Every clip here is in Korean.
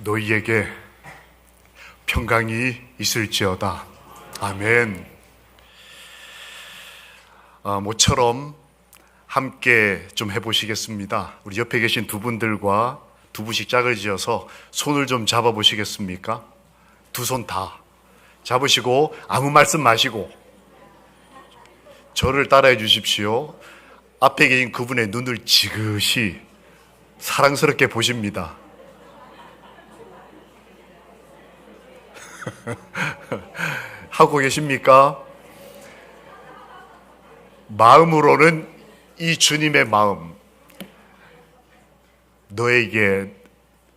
너희에게 평강이 있을지어다. 아멘. 모처럼 함께 좀 해보시겠습니다. 우리 옆에 계신 두 분들과 두 분씩 짝을 지어서 손을 좀 잡아보시겠습니까? 두 손 다 잡으시고 아무 말씀 마시고 저를 따라해 주십시오. 앞에 계신 그분의 눈을 지그시 사랑스럽게 보십니다. 하고 계십니까? 마음으로는 이 주님의 마음, 너에게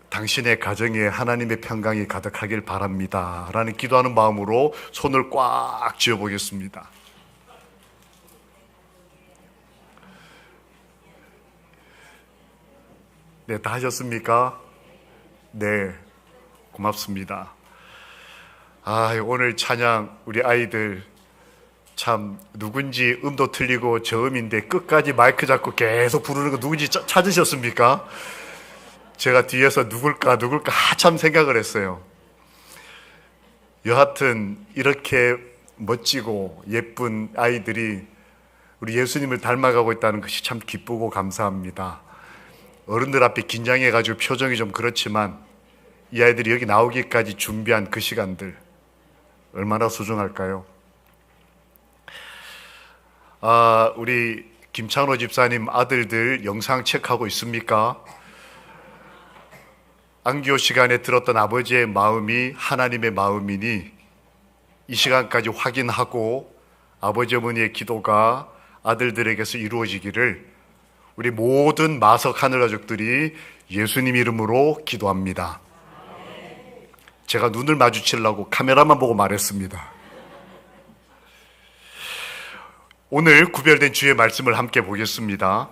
당신의 가정에 하나님의 평강이 가득하길 바랍니다 라는 기도하는 마음으로 손을 꽉 쥐어 보겠습니다. 네, 다 하셨습니까? 네, 고맙습니다. 오늘 찬양 우리 아이들 참 누군지 음도 틀리고 저음인데 끝까지 마이크 잡고 계속 부르는 거 누군지 찾으셨습니까? 제가 뒤에서 누굴까 한참 생각을 했어요. 여하튼 이렇게 멋지고 예쁜 아이들이 우리 예수님을 닮아가고 있다는 것이 참 기쁘고 감사합니다. 어른들 앞에 긴장해가지고 표정이 좀 그렇지만 이 아이들이 여기 나오기까지 준비한 그 시간들 얼마나 소중할까요? 우리 김창호 집사님 아들들 영상 체크하고 있습니까? 안기호 시간에 들었던 아버지의 마음이 하나님의 마음이니 이 시간까지 확인하고 아버지 어머니의 기도가 아들들에게서 이루어지기를 우리 모든 마석 하늘 가족들이 예수님 이름으로 기도합니다. 제가 눈을 마주치려고 카메라만 보고 말했습니다. 오늘 구별된 주의 말씀을 함께 보겠습니다.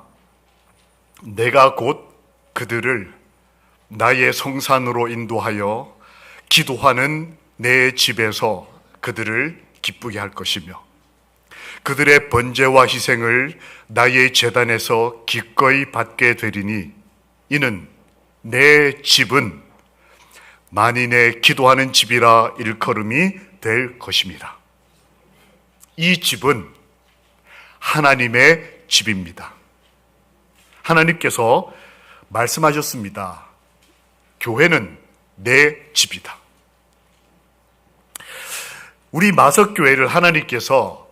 내가 곧 그들을 나의 성산으로 인도하여 기도하는 내 집에서 그들을 기쁘게 할 것이며 그들의 번제와 희생을 나의 제단에서 기꺼이 받게 되리니 이는 내 집은 만인의 기도하는 집이라 일컬음이 될 것입니다. 이 집은 하나님의 집입니다. 하나님께서 말씀하셨습니다. 교회는 내 집이다. 우리 마석교회를 하나님께서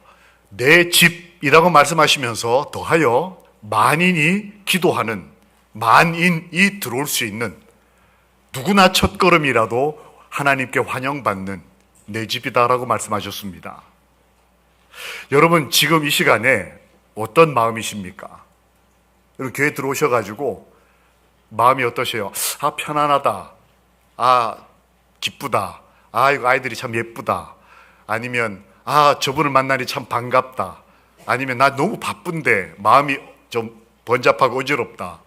내 집이라고 말씀하시면서 더하여 만인이 기도하는, 만인이 들어올 수 있는 누구나 첫걸음이라도 하나님께 환영받는 내 집이다라고 말씀하셨습니다. 여러분 지금 이 시간에 어떤 마음이십니까? 여러분 교회 들어오셔가지고 마음이 어떠세요? 편안하다. 기쁘다. 이거 아이들이 참 예쁘다. 아니면 저분을 만나니 참 반갑다. 아니면 나 너무 바쁜데 마음이 좀 번잡하고 어지럽다.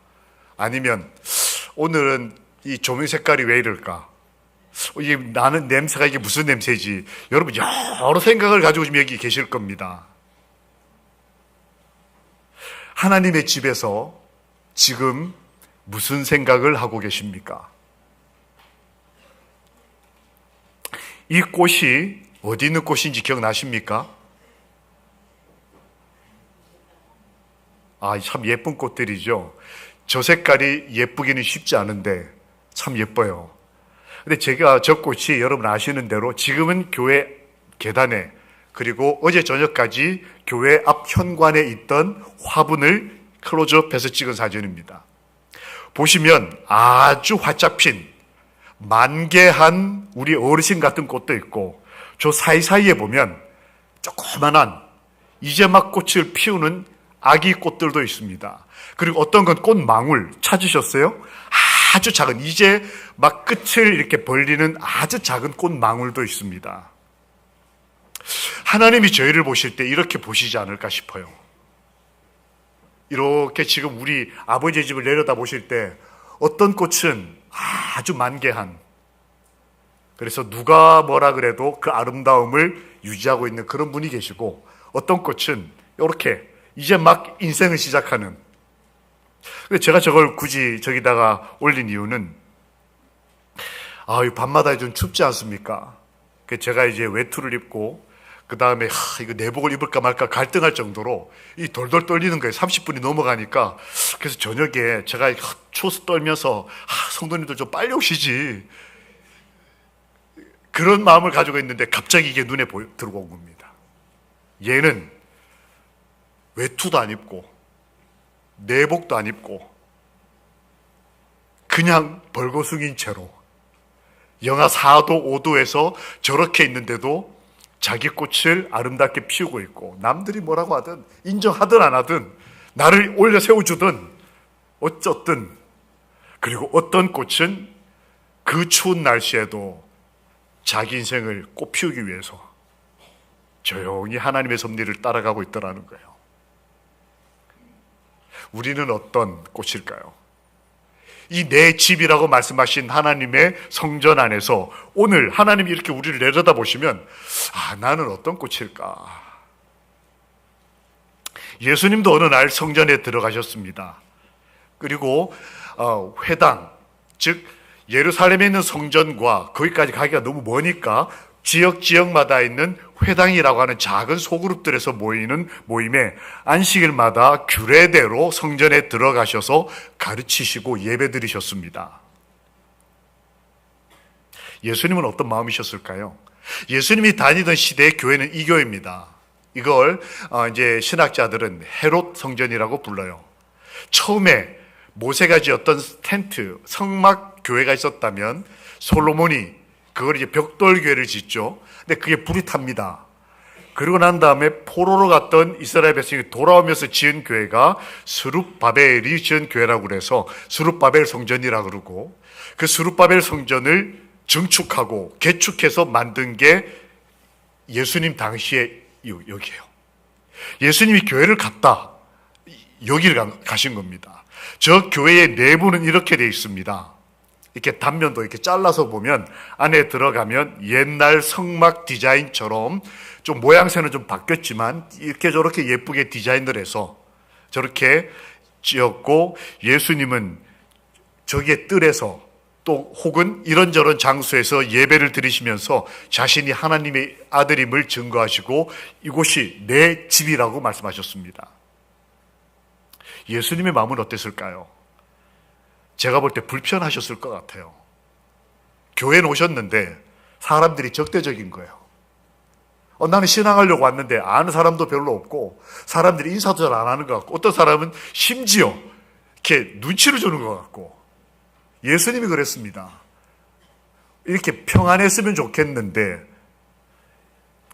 아니면 오늘은 이 조명 색깔이 왜 이럴까? 이게 나는 냄새가 이게 무슨 냄새지? 여러분 여러 생각을 가지고 지금 여기 계실 겁니다. 하나님의 집에서 지금 무슨 생각을 하고 계십니까? 이 꽃이 어디 있는 꽃인지 기억나십니까? 참 예쁜 꽃들이죠. 저 색깔이 예쁘기는 쉽지 않은데 참 예뻐요. 근데 제가 저 꽃이 여러분 아시는 대로 지금은 교회 계단에 그리고 어제 저녁까지 교회 앞 현관에 있던 화분을 클로즈업해서 찍은 사진입니다. 보시면 아주 활짝 핀 만개한 우리 어르신 같은 꽃도 있고 저 사이사이에 보면 조그만한 이제 막 꽃을 피우는 아기 꽃들도 있습니다. 그리고 어떤 건 꽃망울 찾으셨어요? 아주 작은 이제 막 끝을 이렇게 벌리는 아주 작은 꽃망울도 있습니다. 하나님이 저희를 보실 때 이렇게 보시지 않을까 싶어요. 이렇게 지금 우리 아버지의 집을 내려다 보실 때 어떤 꽃은 아주 만개한, 그래서 누가 뭐라 그래도 그 아름다움을 유지하고 있는 그런 분이 계시고 어떤 꽃은 이렇게 이제 막 인생을 시작하는. 제가 저걸 굳이 저기다가 올린 이유는 이 밤마다 좀 춥지 않습니까? 제가 이제 외투를 입고 그 다음에 이거 내복을 입을까 말까 갈등할 정도로 이 돌돌 떨리는 거예요. 30분이 넘어가니까. 그래서 저녁에 제가 추워서 떨면서 성도님들 좀 빨리 오시지, 그런 마음을 가지고 있는데 갑자기 이게 눈에 들어온 겁니다. 얘는 외투도 안 입고 내복도 안 입고 그냥 벌거숭인 채로 영하 4도 5도에서 저렇게 있는데도 자기 꽃을 아름답게 피우고 있고, 남들이 뭐라고 하든 인정하든 안 하든 나를 올려 세워주든 어쩌든, 그리고 어떤 꽃은 그 추운 날씨에도 자기 인생을 꽃 피우기 위해서 조용히 하나님의 섭리를 따라가고 있더라는 거예요. 우리는 어떤 꽃일까요? 이 내 집이라고 말씀하신 하나님의 성전 안에서 오늘 하나님이 이렇게 우리를 내려다보시면 나는 어떤 꽃일까? 예수님도 어느 날 성전에 들어가셨습니다. 그리고 회당, 즉 예루살렘에 있는 성전과 거기까지 가기가 너무 머니까 지역마다 있는 회당이라고 하는 작은 소그룹들에서 모이는 모임에 안식일마다 규례대로 성전에 들어가셔서 가르치시고 예배드리셨습니다. 예수님은 어떤 마음이셨을까요? 예수님이 다니던 시대의 교회는 이 교회입니다. 이걸 이제 신학자들은 헤롯 성전이라고 불러요. 처음에 모세가 지었던 텐트, 성막 교회가 있었다면 솔로몬이 그걸 이제 벽돌교회를 짓죠. 근데 그게 불이 탑니다. 그러고 난 다음에 포로로 갔던 이스라엘 백성이 돌아오면서 지은 교회가 스룹바벨이 지은 교회라고 그래서 스룹바벨 성전이라고 그러고, 그 스룹바벨 성전을 증축하고 개축해서 만든 게 예수님 당시에 여기예요. 예수님이 교회를 갔다, 여기를 가신 겁니다. 저 교회의 내부는 이렇게 되어 있습니다. 이렇게 단면도 이렇게 잘라서 보면 안에 들어가면 옛날 성막 디자인처럼 좀 모양새는 좀 바뀌었지만 이렇게 저렇게 예쁘게 디자인을 해서 저렇게 지었고, 예수님은 저기에 뜰에서 또 혹은 이런저런 장소에서 예배를 드리시면서 자신이 하나님의 아들임을 증거하시고 이곳이 내 집이라고 말씀하셨습니다. 예수님의 마음은 어땠을까요? 제가 볼 때 불편하셨을 것 같아요. 교회에 오셨는데 사람들이 적대적인 거예요. 나는 신앙하려고 왔는데 아는 사람도 별로 없고 사람들이 인사도 잘 안 하는 것 같고 어떤 사람은 심지어 이렇게 눈치를 주는 것 같고. 예수님이 그랬습니다. 이렇게 평안했으면 좋겠는데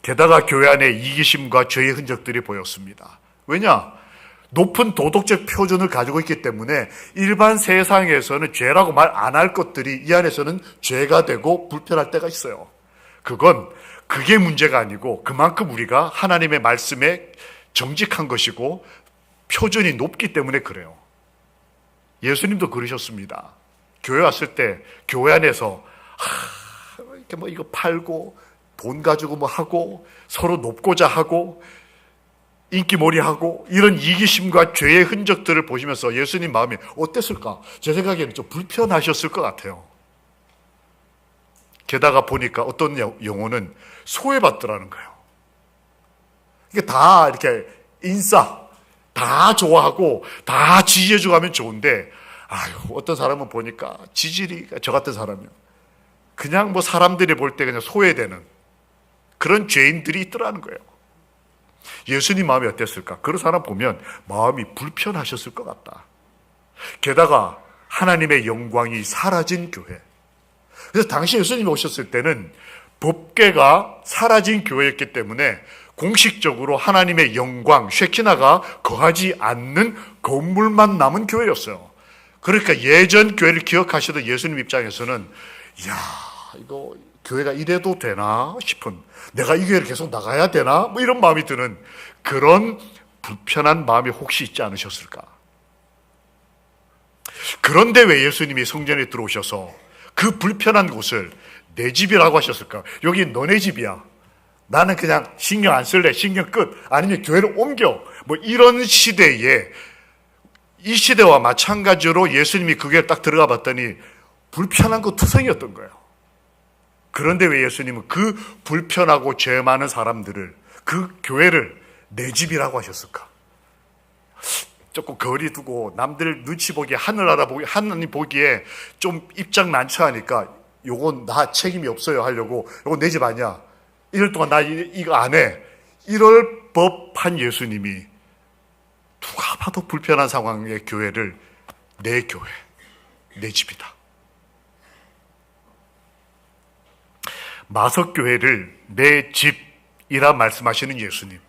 게다가 교회 안에 이기심과 죄의 흔적들이 보였습니다. 왜냐? 높은 도덕적 표준을 가지고 있기 때문에 일반 세상에서는 죄라고 말 안 할 것들이 이 안에서는 죄가 되고 불편할 때가 있어요. 그게 문제가 아니고 그만큼 우리가 하나님의 말씀에 정직한 것이고 표준이 높기 때문에 그래요. 예수님도 그러셨습니다. 교회 왔을 때 교회 안에서 이렇게 이거 팔고 돈 가지고 하고 서로 높고자 하고 인기몰이하고 이런 이기심과 죄의 흔적들을 보시면서 예수님 마음이 어땠을까? 제 생각에는 좀 불편하셨을 것 같아요. 게다가 보니까 어떤 영혼은 소외받더라는 거예요. 이게 다 이렇게 다 좋아하고 다 지지해주고 하면 좋은데 어떤 사람은 보니까 지질이 저 같은 사람이요. 그냥 사람들이 볼 때 그냥 소외되는 그런 죄인들이 있더라는 거예요. 예수님 마음이 어땠을까? 그런 사람 보면 마음이 불편하셨을 것 같다. 게다가 하나님의 영광이 사라진 교회. 그래서 당시 예수님이 오셨을 때는 법궤가 사라진 교회였기 때문에 공식적으로 하나님의 영광, 쉐키나가 거하지 않는 건물만 남은 교회였어요. 그러니까 예전 교회를 기억하시던 예수님 입장에서는 이거 교회가 이래도 되나 싶은, 내가 이 교회를 계속 나가야 되나? 이런 마음이 드는 그런 불편한 마음이 혹시 있지 않으셨을까? 그런데 왜 예수님이 성전에 들어오셔서 그 불편한 곳을 내 집이라고 하셨을까? 여기 너네 집이야. 나는 그냥 신경 안 쓸래. 신경 끝. 아니면 교회를 옮겨. 이런 시대에, 이 시대와 마찬가지로 예수님이 그 교회에 딱 들어가 봤더니 불편한 거 투성이었던 거예요. 그런데 왜 예수님은 그 불편하고 죄 많은 사람들을, 그 교회를 내 집이라고 하셨을까? 조금 거리 두고 남들 눈치 보기에, 하늘 알아보기, 하나님 보기에 좀 입장 난처하니까 요건 나 책임이 없어요 하려고, 요건 내 집 아니야, 이럴 동안 나 이거 안 해, 이럴 법한 예수님이 누가 봐도 불편한 상황의 교회를 내 교회, 내 집이다. 마석교회를 내 집이라 말씀하시는 예수님.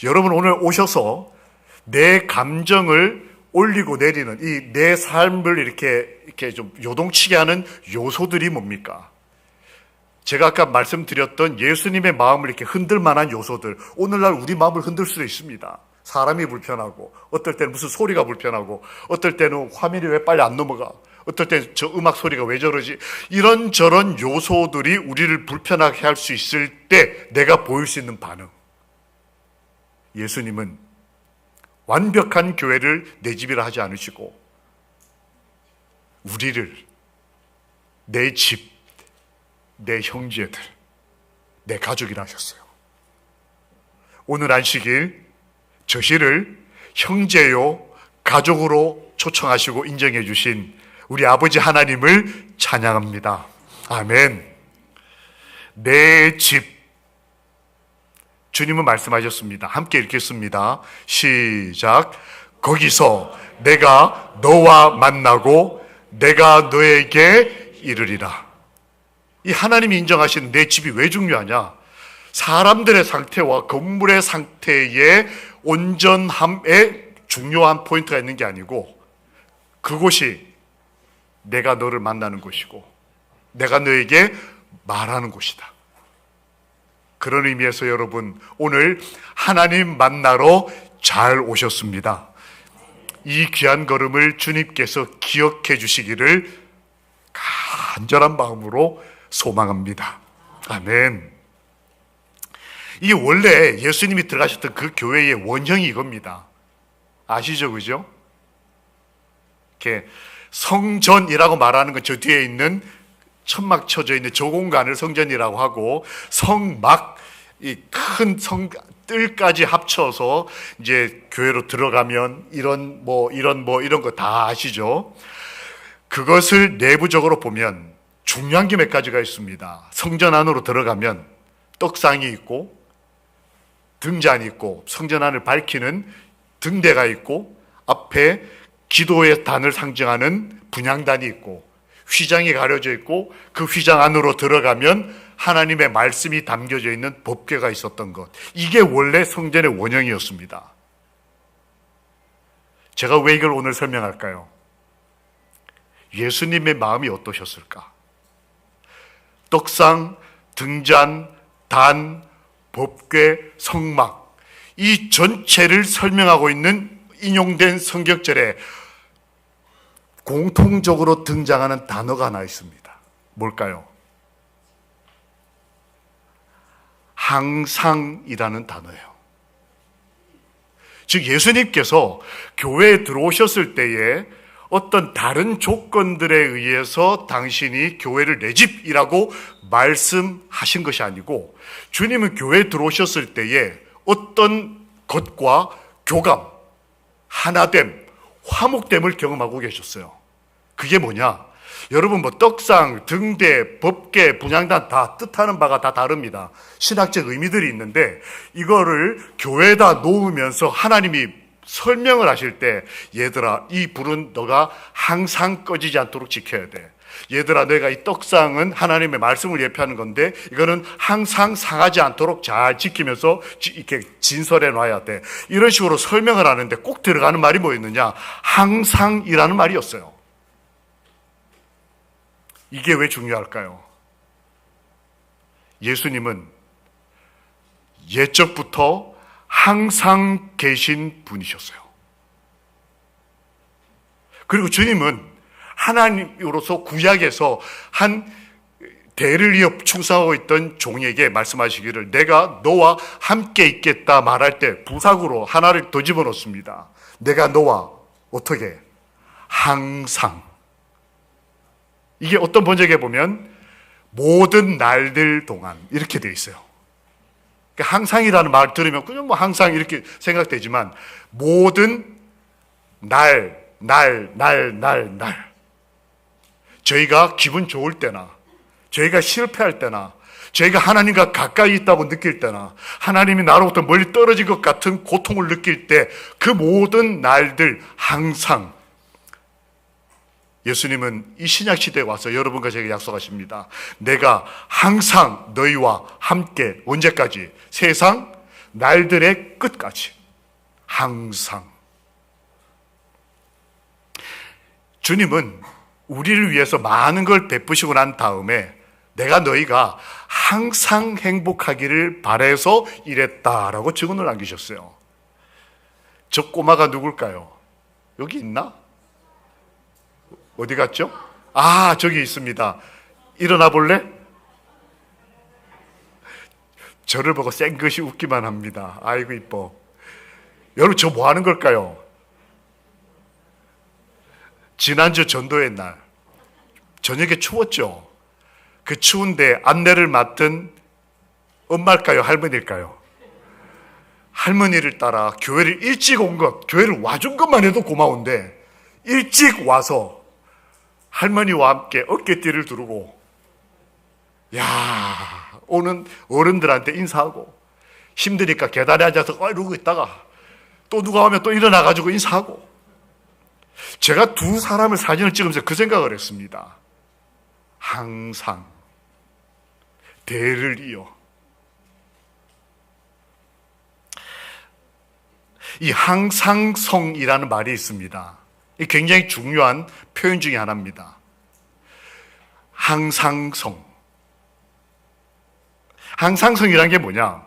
여러분 오늘 오셔서 내 감정을 올리고 내리는 이 내 삶을 이렇게 좀 요동치게 하는 요소들이 뭡니까? 제가 아까 말씀드렸던 예수님의 마음을 이렇게 흔들 만한 요소들, 오늘날 우리 마음을 흔들 수도 있습니다. 사람이 불편하고, 어떨 때는 무슨 소리가 불편하고, 어떨 때는 화면이 왜 빨리 안 넘어가, 어떨 때는 저 음악 소리가 왜 저러지, 이런저런 요소들이 우리를 불편하게 할 수 있을 때 내가 보일 수 있는 반응. 예수님은 완벽한 교회를 내 집이라 하지 않으시고 우리를 내 집, 내 형제들, 내 가족이라 하셨어요. 오늘 안식일 저희를 형제요 가족으로 초청하시고 인정해 주신 우리 아버지 하나님을 찬양합니다. 아멘. 내 집, 주님은 말씀하셨습니다. 함께 읽겠습니다. 시작. 거기서 내가 너와 만나고 내가 너에게 이르리라. 이 하나님이 인정하시는 내 집이 왜 중요하냐? 사람들의 상태와 건물의 상태의 온전함에 중요한 포인트가 있는 게 아니고, 그곳이 내가 너를 만나는 곳이고 내가 너에게 말하는 곳이다. 그런 의미에서 여러분 오늘 하나님 만나러 잘 오셨습니다. 이 귀한 걸음을 주님께서 기억해 주시기를 간절한 마음으로 소망합니다. 아멘. 이 원래 예수님이 들어가셨던 그 교회의 원형이 이겁니다. 아시죠? 그죠? 이렇게 성전이라고 말하는 건 저 뒤에 있는 천막 쳐져 있는 저 공간을 성전이라고 하고, 성막, 이 큰 뜰까지 합쳐서 이제 교회로 들어가면 이런 거 다 아시죠? 그것을 내부적으로 보면 중요한 게 몇 가지가 있습니다. 성전 안으로 들어가면 떡상이 있고 등잔이 있고 성전 안을 밝히는 등대가 있고 앞에 기도의 단을 상징하는 분향단이 있고 휘장이 가려져 있고 그 휘장 안으로 들어가면 하나님의 말씀이 담겨져 있는 법궤가 있었던 것, 이게 원래 성전의 원형이었습니다. 제가 왜 이걸 오늘 설명할까요? 예수님의 마음이 어떠셨을까? 떡상, 등잔, 단, 법궤, 성막, 이 전체를 설명하고 있는 인용된 성경절에 공통적으로 등장하는 단어가 하나 있습니다. 뭘까요? 항상이라는 단어예요. 즉 예수님께서 교회에 들어오셨을 때에 어떤 다른 조건들에 의해서 당신이 교회를 내 집이라고 말씀하신 것이 아니고, 주님은 교회에 들어오셨을 때에 어떤 것과 교감, 하나됨, 화목됨을 경험하고 계셨어요. 그게 뭐냐? 여러분 떡상, 등대, 법궤, 분향단 다 뜻하는 바가 다 다릅니다. 신학적 의미들이 있는데 이거를 교회에다 놓으면서 하나님이 설명을 하실 때, 얘들아 이 불은 너가 항상 꺼지지 않도록 지켜야 돼. 얘들아 내가 이 떡상은 하나님의 말씀을 예표하는 건데 이거는 항상 상하지 않도록 잘 지키면서 이렇게 진설해 놔야 돼. 이런 식으로 설명을 하는데 꼭 들어가는 말이 뭐였느냐? 항상이라는 말이었어요. 이게 왜 중요할까요? 예수님은 옛적부터 항상 계신 분이셨어요. 그리고 주님은 하나님으로서 구약에서 한 대를 이어 충성하고 있던 종에게 말씀하시기를 내가 너와 함께 있겠다 말할 때 부사구로 하나를 더 집어넣습니다. 내가 너와 어떻게? 항상. 이게 어떤 번역에 보면 모든 날들 동안 이렇게 되어 있어요. 그러니까 항상이라는 말 들으면 그냥 뭐 항상 이렇게 생각되지만 모든 날. 저희가 기분 좋을 때나 저희가 실패할 때나 저희가 하나님과 가까이 있다고 느낄 때나 하나님이 나로부터 멀리 떨어진 것 같은 고통을 느낄 때 그 모든 날들 항상 예수님은 이 신약 시대에 와서 여러분과 제게 약속하십니다. 내가 항상 너희와 함께 언제까지? 세상 날들의 끝까지. 항상. 주님은 우리를 위해서 많은 걸 베푸시고 난 다음에 내가 너희가 항상 행복하기를 바라서 이랬다라고 증언을 남기셨어요. 저 꼬마가 누굴까요? 여기 있나? 어디 갔죠? 아, 저기 있습니다. 일어나 볼래? 저를 보고 쌩긋이 웃기만 합니다. 아이고 이뻐. 여러분 저 뭐 하는 걸까요? 지난주 전도의 날 저녁에 추웠죠? 그 추운데 안내를 맡은 엄마일까요? 할머니일까요? 할머니를 따라 교회를 일찍 온 것, 교회를 와준 것만 해도 고마운데 일찍 와서 할머니와 함께 어깨띠를 두르고 오는 어른들한테 인사하고 힘드니까 계단에 앉아서 이러고 있다가 또 누가 오면 또 일어나가지고 인사하고 제가 두 사람을 사진을 찍으면서 그 생각을 했습니다. 항상 대를 이어 이 항상성이라는 말이 있습니다. 이 굉장히 중요한 표현 중에 하나입니다. 항상성. 항상성이라는 게 뭐냐?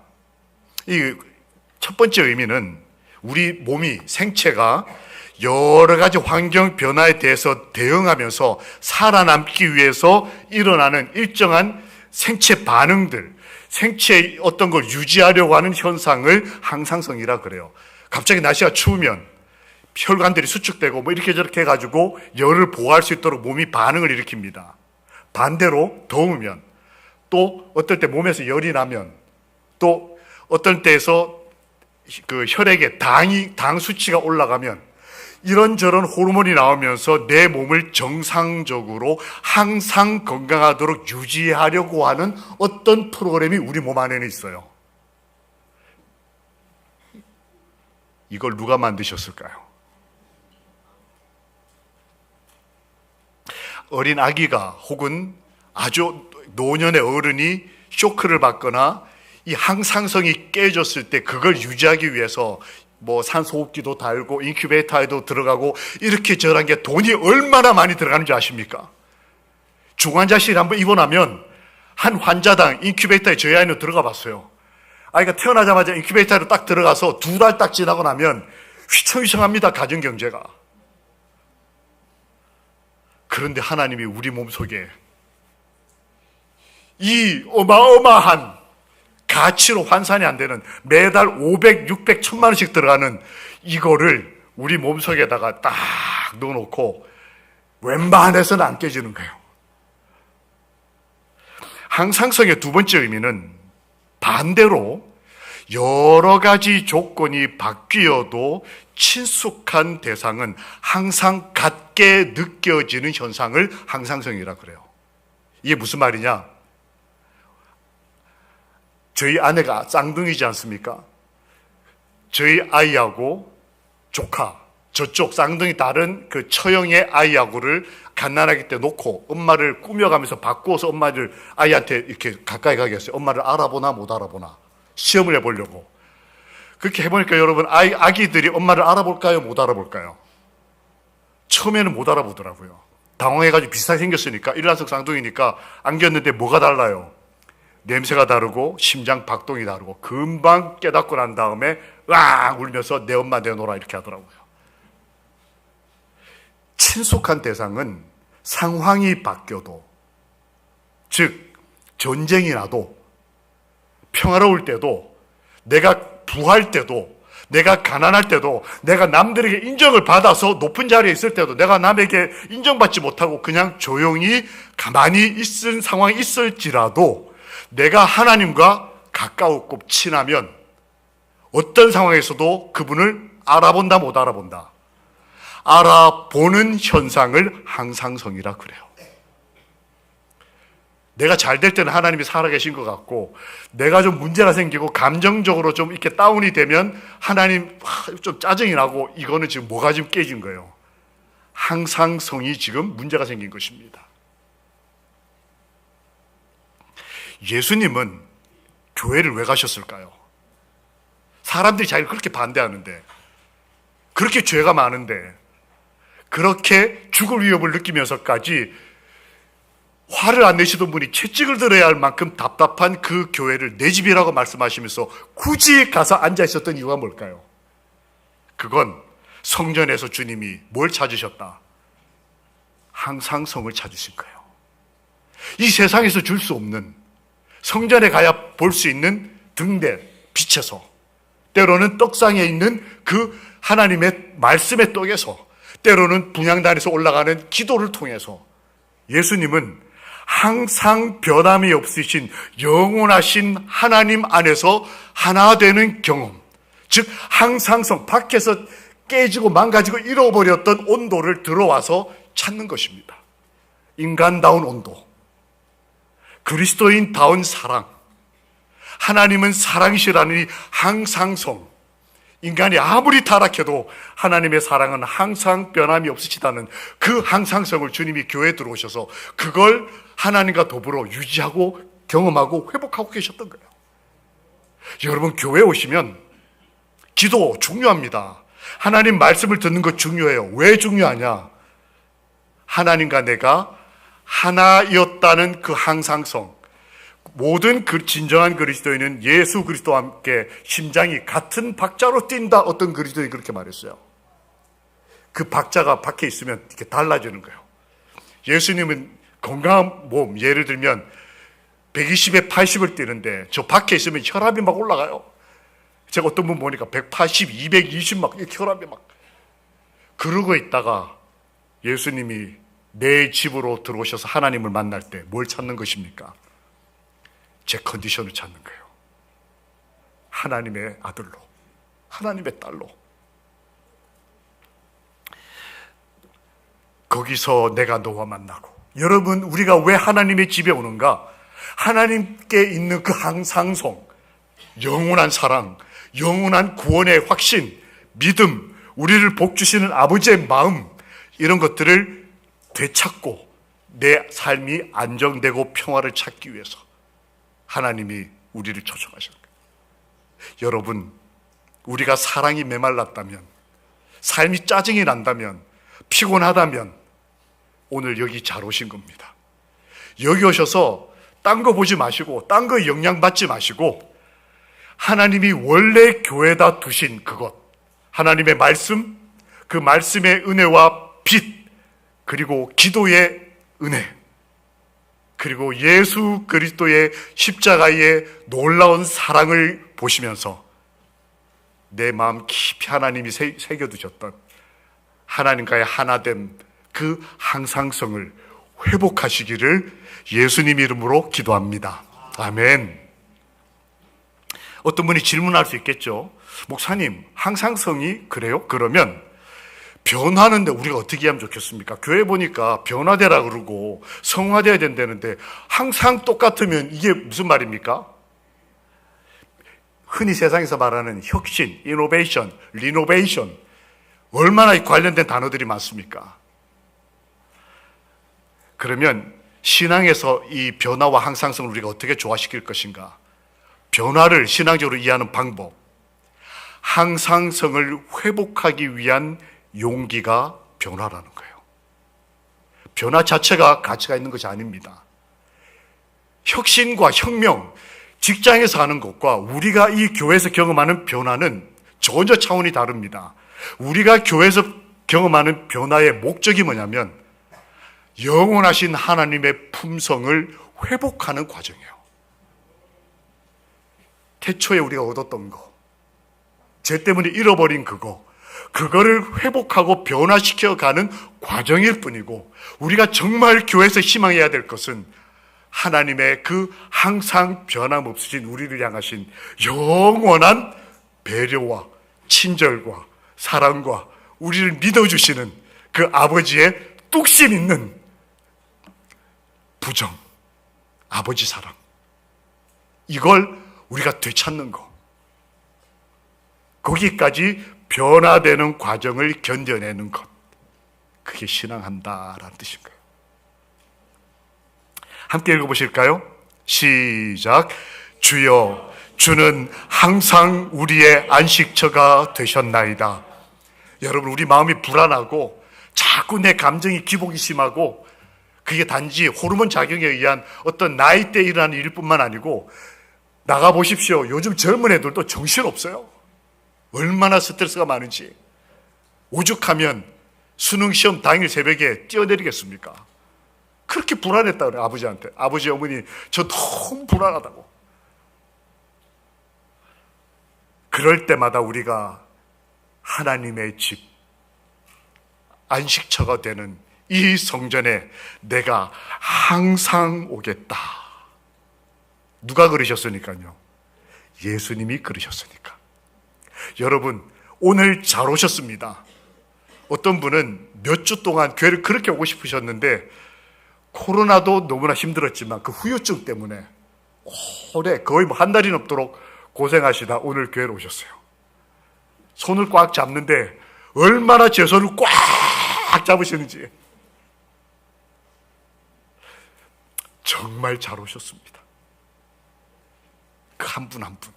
이 첫 번째 의미는 우리 몸이, 생체가 여러 가지 환경 변화에 대해서 대응하면서 살아남기 위해서 일어나는 일정한 생체 반응들, 생체의 어떤 걸 유지하려고 하는 현상을 항상성이라 그래요. 갑자기 날씨가 추우면 혈관들이 수축되고 뭐 이렇게 저렇게 해가지고 열을 보호할 수 있도록 몸이 반응을 일으킵니다. 반대로 더우면 또 어떨 때 몸에서 열이 나면 또 어떤 때에서 그 혈액에 당 수치가 올라가면 이런저런 호르몬이 나오면서 내 몸을 정상적으로 항상 건강하도록 유지하려고 하는 어떤 프로그램이 우리 몸 안에는 있어요. 이걸 누가 만드셨을까요? 어린 아기가 혹은 아주 노년의 어른이 쇼크를 받거나 이 항상성이 깨졌을 때 그걸 유지하기 위해서 뭐 산소호흡기도 달고 인큐베이터에도 들어가고 이렇게 저런 게 돈이 얼마나 많이 들어가는지 아십니까? 중환자실 한번 입원하면 한 환자당 인큐베이터에 저희 아이는 들어가 봤어요. 아이가 태어나자마자 인큐베이터로 딱 들어가서 2달 딱 지나고 나면 휘청휘청합니다. 가정경제가. 그런데 하나님이 우리 몸속에 이 어마어마한 가치로 환산이 안 되는 매달 500, 600, 1000만 원씩 들어가는 이거를 우리 몸속에다가 딱 넣어놓고 웬만해서는 안 깨지는 거예요. 항상성의 두 번째 의미는 반대로 여러 가지 조건이 바뀌어도 친숙한 대상은 항상 같게 느껴지는 현상을 항상성이라 그래요. 이게 무슨 말이냐? 저희 아내가 쌍둥이지 않습니까? 저희 아이하고 조카, 저쪽 쌍둥이 다른 그 처형의 아이하고를 갓난아기 때 놓고 엄마를 꾸며가면서 바꾸어서 엄마를 아이한테 이렇게 가까이 가게 했어요. 엄마를 알아보나 못 알아보나 시험을 해보려고. 그렇게 해보니까 여러분 아기들이 엄마를 알아볼까요? 못 알아볼까요? 처음에는 못 알아보더라고요. 당황해가지고 비슷하게 생겼으니까 일란석 쌍둥이니까 안겼는데 뭐가 달라요? 냄새가 다르고 심장 박동이 다르고 금방 깨닫고 난 다음에 으앙 울면서 내 엄마 내놓으라 이렇게 하더라고요. 친숙한 대상은 상황이 바뀌어도, 즉 전쟁이 나도 평화로울 때도 내가 부할 때도 내가 가난할 때도, 내가 남들에게 인정을 받아서 높은 자리에 있을 때도, 내가 남에게 인정받지 못하고 그냥 조용히 가만히 있은 상황이 있을지라도 내가 하나님과 가까웠고 친하면 어떤 상황에서도 그분을 알아본다 못 알아본다. 알아보는 현상을 항상성이라 그래요. 내가 잘 될 때는 하나님이 살아계신 것 같고, 내가 좀 문제가 생기고 감정적으로 좀 이렇게 다운이 되면 하나님 좀 짜증이 나고, 이거는 지금 뭐가 지금 깨진 거예요. 항상성이 지금 문제가 생긴 것입니다. 예수님은 교회를 왜 가셨을까요? 사람들이 자기를 그렇게 반대하는데, 그렇게 죄가 많은데, 그렇게 죽을 위협을 느끼면서까지 화를 안 내시던 분이 채찍을 들어야 할 만큼 답답한 그 교회를 내 집이라고 말씀하시면서 굳이 가서 앉아 있었던 이유가 뭘까요? 그건 성전에서 주님이 뭘 찾으셨다? 항상성을 찾으신 거예요. 이 세상에서 줄 수 없는, 성전에 가야 볼 수 있는 등대, 빛에서, 때로는 떡상에 있는 그 하나님의 말씀의 떡에서, 때로는 분향단에서 올라가는 기도를 통해서 예수님은 항상 변함이 없으신 영원하신 하나님 안에서 하나 되는 경험, 즉 항상성, 밖에서 깨지고 망가지고 잃어버렸던 온도를 들어와서 찾는 것입니다. 인간다운 온도, 그리스도인다운 사랑, 하나님은 사랑이시라니 항상성, 인간이 아무리 타락해도 하나님의 사랑은 항상 변함이 없으시다는 그 항상성을 주님이 교회에 들어오셔서 그걸 하나님과 더불어 유지하고 경험하고 회복하고 계셨던 거예요. 여러분, 교회에 오시면 기도 중요합니다. 하나님 말씀을 듣는 것 중요해요. 왜 중요하냐? 하나님과 내가 하나였다는 그 항상성, 모든 그 진정한 그리스도인은 예수 그리스도와 함께 심장이 같은 박자로 뛴다. 어떤 그리스도인이 그렇게 말했어요. 그 박자가 밖에 있으면 이렇게 달라지는 거예요. 예수님은 건강한 몸, 예를 들면 120에 80을 뛰는데 저 밖에 있으면 혈압이 막 올라가요. 제가 어떤 분 보니까 180, 220 막 이렇게 혈압이 막. 그러고 있다가 예수님이 내 집으로 들어오셔서 하나님을 만날 때 뭘 찾는 것입니까? 제 컨디션을 찾는 거예요. 하나님의 아들로, 하나님의 딸로. 거기서 내가 너와 만나고. 여러분, 우리가 왜 하나님의 집에 오는가? 하나님께 있는 그 항상성, 영원한 사랑, 영원한 구원의 확신, 믿음, 우리를 복주시는 아버지의 마음, 이런 것들을 되찾고 내 삶이 안정되고 평화를 찾기 위해서 하나님이 우리를 초청하셨어요. 여러분, 우리가 사랑이 메말랐다면, 삶이 짜증이 난다면, 피곤하다면 오늘 여기 잘 오신 겁니다. 여기 오셔서 딴 거 보지 마시고, 딴 거 영향받지 마시고, 하나님이 원래 교회에다 두신 그것, 하나님의 말씀, 그 말씀의 은혜와 빛, 그리고 기도의 은혜, 그리고 예수 그리스도의 십자가의 놀라운 사랑을 보시면서 내 마음 깊이 하나님이 새겨두셨던 하나님과의 하나됨, 그 항상성을 회복하시기를 예수님 이름으로 기도합니다. 아멘. 어떤 분이 질문할 수 있겠죠. 목사님, 항상성이 그래요? 그러면 변하는데 우리가 어떻게 하면 좋겠습니까? 교회 보니까 변화되라 그러고 성화돼야 된다는데 항상 똑같으면 이게 무슨 말입니까? 흔히 세상에서 말하는 혁신, 이노베이션, 리노베이션, 얼마나 관련된 단어들이 많습니까? 그러면 신앙에서 이 변화와 항상성을 우리가 어떻게 조화시킬 것인가? 변화를 신앙적으로 이해하는 방법, 항상성을 회복하기 위한 용기가 변화라는 거예요. 변화 자체가 가치가 있는 것이 아닙니다. 혁신과 혁명, 직장에서 하는 것과 우리가 이 교회에서 경험하는 변화는 전혀 차원이 다릅니다. 우리가 교회에서 경험하는 변화의 목적이 뭐냐면 영원하신 하나님의 품성을 회복하는 과정이에요. 태초에 우리가 얻었던 거, 죄 때문에 잃어버린 그거를 회복하고 변화시켜가는 과정일 뿐이고, 우리가 정말 교회에서 희망해야 될 것은 하나님의 그 항상 변함없으신 우리를 향하신 영원한 배려와 친절과 사랑과 우리를 믿어주시는 그 아버지의 뚝심 있는 부정, 아버지 사랑, 이걸 우리가 되찾는 거, 거기까지 변화되는 과정을 견뎌내는 것, 그게 신앙한다라는 뜻인 거예요. 함께 읽어보실까요? 시작. 주여, 주는 항상 우리의 안식처가 되셨나이다. 여러분, 우리 마음이 불안하고 자꾸 내 감정이 기복이 심하고, 그게 단지 호르몬 작용에 의한 어떤 나이 때 일어나는 일뿐만 아니고, 나가보십시오. 요즘 젊은 애들도 정신없어요. 얼마나 스트레스가 많은지. 오죽하면 수능 시험 당일 새벽에 뛰어내리겠습니까? 그렇게 불안했다 그래요, 아버지한테. 아버지, 어머니, 저 너무 불안하다고. 그럴 때마다 우리가 하나님의 집, 안식처가 되는 이 성전에 내가 항상 오겠다. 누가 그러셨으니까요? 예수님이 그러셨으니까. 여러분, 오늘 잘 오셨습니다. 어떤 분은 몇 주 동안 교회를 그렇게 오고 싶으셨는데, 코로나도 너무나 힘들었지만 그 후유증 때문에 오래, 거의 한 달이 넘도록 고생하시다 오늘 교회로 오셨어요. 손을 꽉 잡는데 얼마나 제 손을 꽉 잡으시는지. 정말 잘 오셨습니다. 그 한 분 한 분.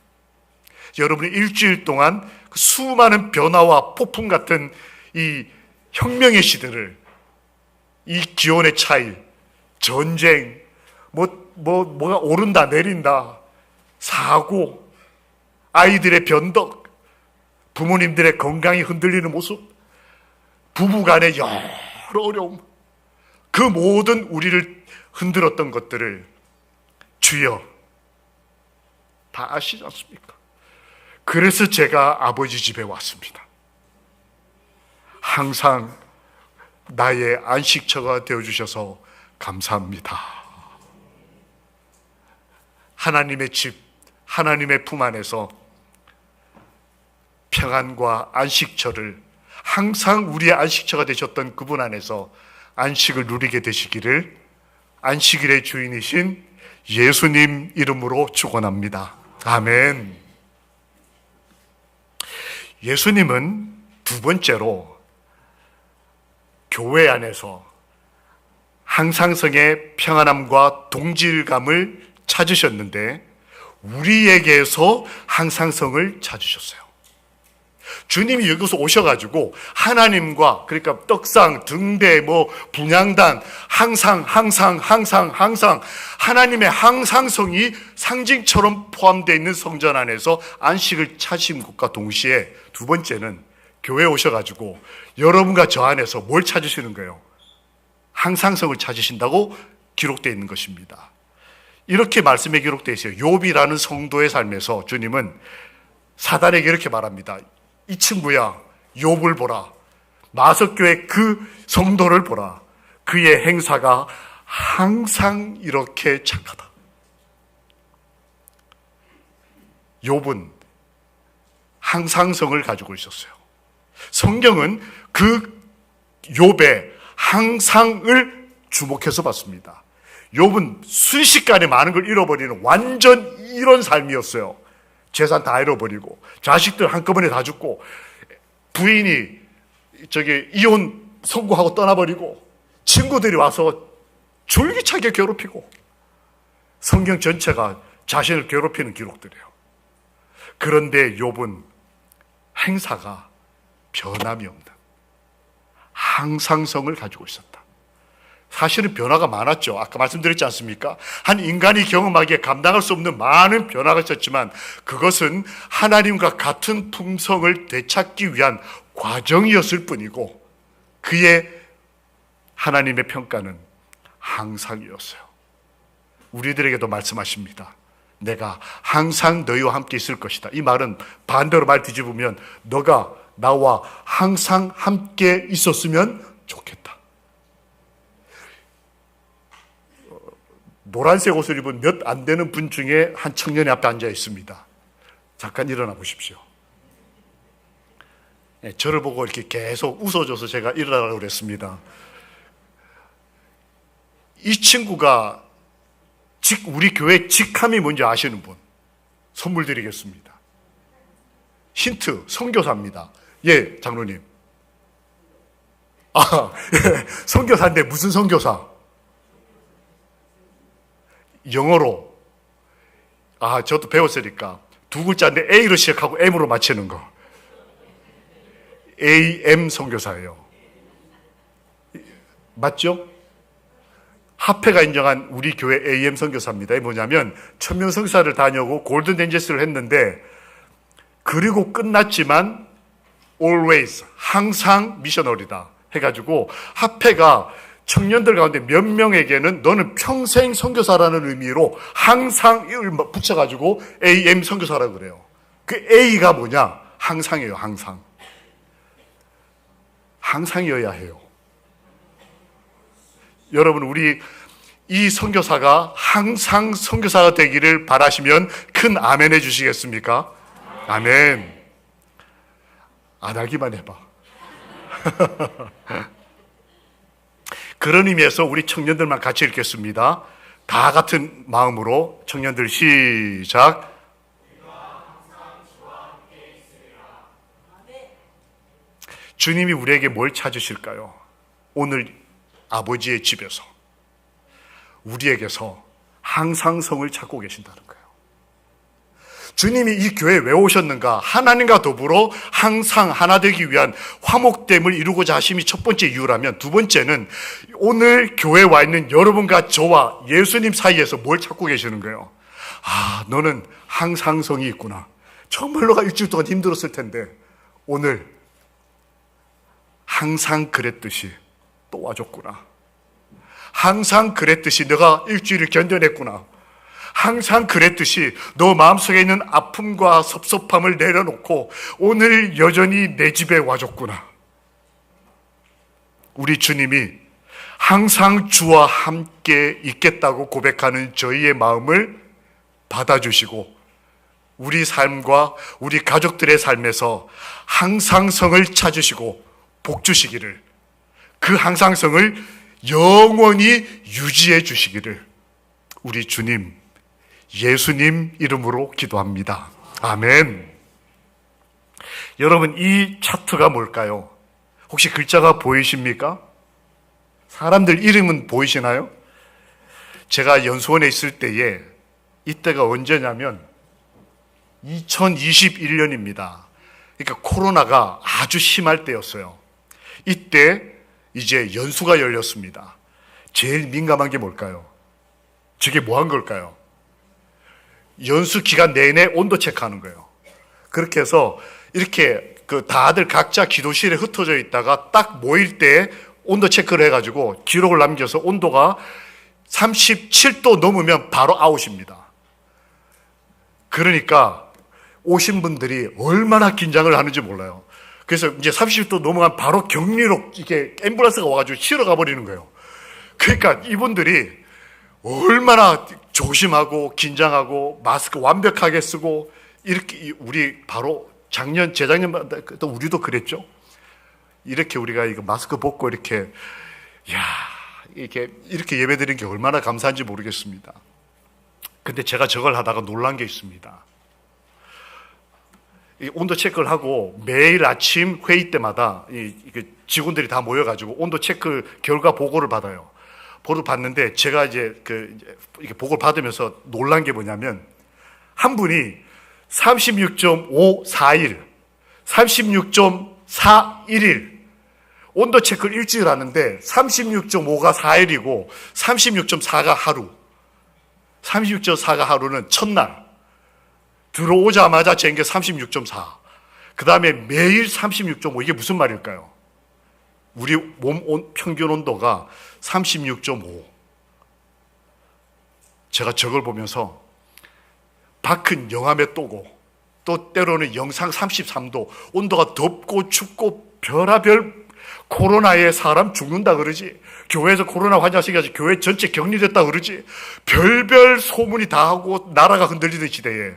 여러분이 일주일 동안 그 수많은 변화와 폭풍 같은 이 혁명의 시대를, 이 기온의 차이, 전쟁, 뭐가 오른다 내린다, 사고, 아이들의 변덕, 부모님들의 건강이 흔들리는 모습, 부부간의 여러 어려움, 그 모든 우리를 흔들었던 것들을 주여 다 아시지 않습니까? 그래서 제가 아버지 집에 왔습니다. 항상 나의 안식처가 되어주셔서 감사합니다. 하나님의 집, 하나님의 품 안에서 평안과 안식처를, 항상 우리의 안식처가 되셨던 그분 안에서 안식을 누리게 되시기를 안식일의 주인이신 예수님 이름으로 축원합니다. 아멘. 예수님은 두 번째로 교회 안에서 항상성의 평안함과 동질감을 찾으셨는데, 우리에게서 항상성을 찾으셨어요. 주님이 여기서 오셔가지고 하나님과, 그러니까 떡상, 등대, 분향단, 항상 하나님의 항상성이 상징처럼 포함되어 있는 성전 안에서 안식을 찾으신 것과 동시에, 두 번째는 교회에 오셔가지고 여러분과 저 안에서 뭘 찾으시는 거예요? 항상성을 찾으신다고 기록되어 있는 것입니다. 이렇게 말씀에 기록되어 있어요. 욥이라는 성도의 삶에서 주님은 사단에게 이렇게 말합니다. 이 친구야, 욥을 보라. 마석교의 그 성도를 보라. 그의 행사가 항상 이렇게 착하다. 욥은 항상성을 가지고 있었어요. 성경은 그 욥의 항상을 주목해서 봤습니다. 욥은 순식간에 많은 걸 잃어버리는 완전 이런 삶이었어요. 재산 다 잃어버리고, 자식들 한꺼번에 다 죽고, 부인이 이혼 선고하고 떠나버리고, 친구들이 와서 줄기차게 괴롭히고, 성경 전체가 자신을 괴롭히는 기록들이에요. 그런데 욥은 행사가 변함이 없는 항상성을 가지고 있었다. 사실은 변화가 많았죠. 아까 말씀드렸지 않습니까? 한 인간이 경험하기에 감당할 수 없는 많은 변화가 있었지만, 그것은 하나님과 같은 품성을 되찾기 위한 과정이었을 뿐이고, 그의 하나님의 평가는 항상이었어요. 우리들에게도 말씀하십니다. 내가 항상 너희와 함께 있을 것이다. 이 말은 반대로 말 뒤집으면 너가 나와 항상 함께 있었으면 좋겠다. 노란색 옷을 입은 몇 안 되는 분 중에 한 청년이 앞에 앉아 있습니다. 잠깐 일어나 보십시오. 저를 보고 이렇게 계속 웃어줘서 제가 일어나라고 그랬습니다. 이 친구가 우리 교회 직함이 뭔지 아시는 분 선물 드리겠습니다. 힌트, 선교사입니다. 예, 장로님. 예, 선교사인데 무슨 선교사? 영어로. 저도 배웠으니까 두 글자인데 A로 시작하고 M으로 마치는 거. AM 선교사예요. 맞죠? 합회가 인정한 우리 교회 AM 선교사입니다. 이게 뭐냐면 천명 선교사를 다녀오고 골든 덴저스를 했는데 그리고 끝났지만 always 항상 미셔너리다 해가지고 합회가 청년들 가운데 몇 명에게는 너는 평생 선교사라는 의미로 항상 이걸 붙여가지고 AM 선교사라고 그래요. 그 A가 뭐냐? 항상이에요. 항상. 항상이어야 해요. 여러분, 우리 이 선교사가 항상 선교사가 되기를 바라시면 큰 아멘 해주시겠습니까? 아멘. 안 하기만 해봐. 그런 의미에서 우리 청년들만 같이 읽겠습니다. 다 같은 마음으로 청년들 시작. 주님이 우리에게 뭘 찾으실까요? 오늘 아버지의 집에서 우리에게서 항상 성을 찾고 계신다는 거예요. 주님이 이 교회에 왜 오셨는가? 하나님과 더불어 항상 하나 되기 위한 화목됨을 이루고자 하심이 첫 번째 이유라면, 두 번째는 오늘 교회에 와 있는 여러분과 저와 예수님 사이에서 뭘 찾고 계시는 거예요. 너는 항상 성이 있구나. 정말로가 일주일 동안 힘들었을 텐데 오늘 항상 그랬듯이 또 와줬구나. 항상 그랬듯이 너가 일주일을 견뎌냈구나. 항상 그랬듯이 너 마음속에 있는 아픔과 섭섭함을 내려놓고 오늘 여전히 내 집에 와줬구나. 우리 주님이 항상 주와 함께 있겠다고 고백하는 저희의 마음을 받아주시고 우리 삶과 우리 가족들의 삶에서 항상성을 찾으시고 복 주시기를, 그 항상성을 영원히 유지해 주시기를 우리 주님 예수님 이름으로 기도합니다. 아멘. 여러분, 이 차트가 뭘까요? 혹시 글자가 보이십니까? 사람들 이름은 보이시나요? 제가 연수원에 있을 때에, 이때가 언제냐면 2021년입니다. 그러니까 코로나가 아주 심할 때였어요. 이때 이제 연수가 열렸습니다. 제일 민감한 게 뭘까요? 저게 뭐 한 걸까요? 연수 기간 내내 온도 체크하는 거예요. 그렇게 해서 이렇게 다들 각자 기도실에 흩어져 있다가 딱 모일 때 온도 체크를 해가지고 기록을 남겨서 온도가 37도 넘으면 바로 아웃입니다. 그러니까 오신 분들이 얼마나 긴장을 하는지 몰라요. 그래서 이제 30도 넘어가면 바로 격리로 이렇게 앰뷸런스가 와가지고 실어 가버리는 거예요. 그러니까 이분들이 얼마나 조심하고 긴장하고 마스크 완벽하게 쓰고 이렇게, 우리 바로 재작년 또 우리도 그랬죠. 이렇게 우리가 이거 마스크 벗고 이렇게 예배드리는 게 얼마나 감사한지 모르겠습니다. 근데 제가 저걸 하다가 놀란 게 있습니다. 이 온도 체크를 하고 매일 아침 회의 때마다 직원들이 다 모여가지고 온도 체크 결과 보고를 받아요. 보고를 받는데 제가 이제 이렇게 보고를 받으면서 놀란 게 뭐냐면, 한 분이 36.541, 36.411 온도 체크를 일주일 하는데 36.5가 4일이고 36.4가 하루, 36.4가 하루는 첫날 들어오자마자 잰 게 36.4. 그 다음에 매일 36.5. 이게 무슨 말일까요? 우리 몸 평균 온도가 36.5. 제가 저걸 보면서 밖은 영하몇 도고 또 때로는 영상 33도, 온도가 덥고 춥고 별하별, 코로나에 사람 죽는다 그러지, 교회에서 코로나 환자 생겨서 교회 전체 격리됐다 그러지, 별별 소문이 다 하고 나라가 흔들리는 시대에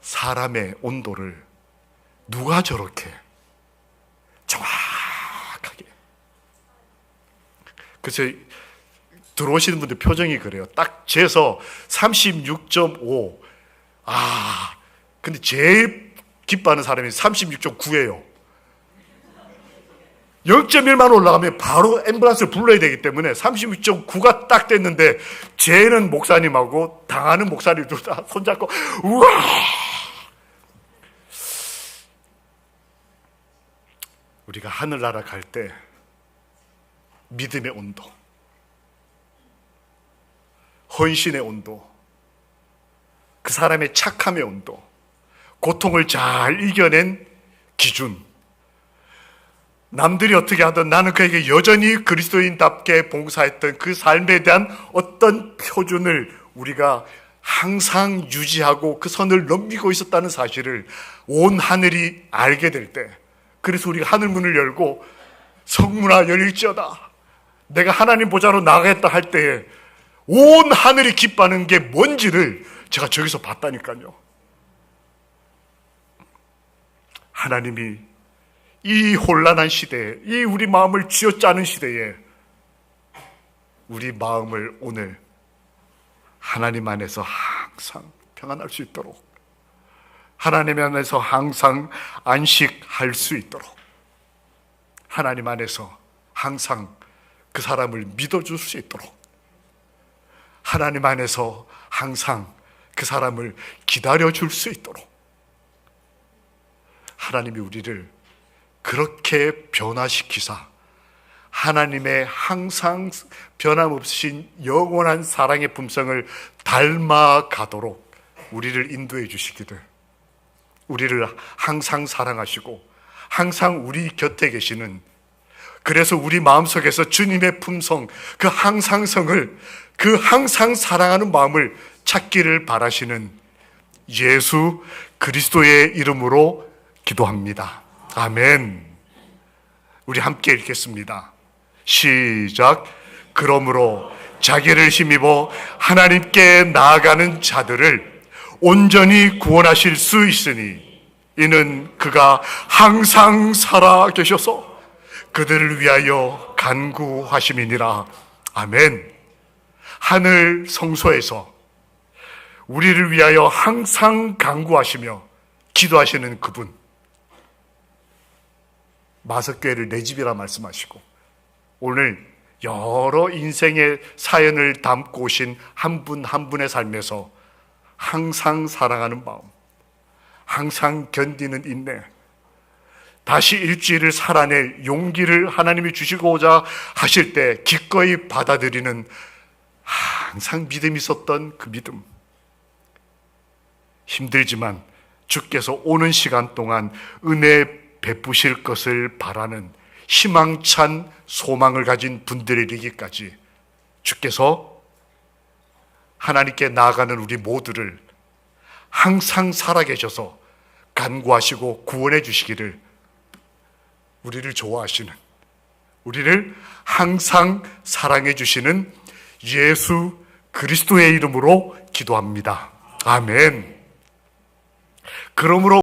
사람의 온도를 누가 저렇게 정확하게. 그래서 들어오시는 분들 표정이 그래요. 딱 재서 36.5. 근데 제일 기뻐하는 사람이 36.9예요. 0.1만 올라가면 바로 앰뷸런스를 불러야 되기 때문에 36.9가 딱 됐는데, 쟤는 목사님하고 당하는 목사님도 다 손잡고 우와. 우리가 하늘나라 갈 때 믿음의 온도, 헌신의 온도, 그 사람의 착함의 온도, 고통을 잘 이겨낸 기준, 남들이 어떻게 하든 나는 그에게 여전히 그리스도인답게 봉사했던 그 삶에 대한 어떤 표준을 우리가 항상 유지하고 그 선을 넘기고 있었다는 사실을 온 하늘이 알게 될 때, 그래서 우리가 하늘문을 열고 성문아 열릴지어다, 내가 하나님 보좌로 나가겠다 할 때에 온 하늘이 기뻐하는 게 뭔지를 제가 저기서 봤다니까요. 하나님이 이 혼란한 시대에, 이 우리 마음을 쥐어짜는 시대에 우리 마음을 오늘 하나님 안에서 항상 평안할 수 있도록, 하나님 안에서 항상 안식할 수 있도록, 하나님 안에서 항상 그 사람을 믿어줄 수 있도록, 하나님 안에서 항상 그 사람을 기다려줄 수 있도록 하나님이 우리를 그렇게 변화시키사 하나님의 항상 변함없인 영원한 사랑의 품성을 닮아가도록 우리를 인도해 주시기를, 우리를 항상 사랑하시고 항상 우리 곁에 계시는, 그래서 우리 마음속에서 주님의 품성, 그 항상성을, 그 항상 사랑하는 마음을 찾기를 바라시는 예수 그리스도의 이름으로 기도합니다. 아멘. 우리 함께 읽겠습니다. 시작. 그러므로 자기를 힘입어 하나님께 나아가는 자들을 온전히 구원하실 수 있으니 이는 그가 항상 살아 계셔서 그들을 위하여 간구하심이니라. 아멘. 하늘 성소에서 우리를 위하여 항상 간구하시며 기도하시는 그분, 마석교회를 내 집이라 말씀하시고 오늘 여러 인생의 사연을 담고 오신 한 분 한 분의 삶에서 항상 사랑하는 마음, 항상 견디는 인내, 다시 일주일을 살아낼 용기를 하나님이 주시고자 하실 때 기꺼이 받아들이는 항상 믿음이 있었던 그 믿음, 힘들지만 주께서 오는 시간 동안 은혜 베푸실 것을 바라는 희망찬 소망을 가진 분들에게까지 주께서 하나님께 나아가는 우리 모두를 항상 살아계셔서 간구하시고 구원해 주시기를, 우리를 좋아하시는, 우리를 항상 사랑해 주시는 예수 그리스도의 이름으로 기도합니다. 아멘. 그러므로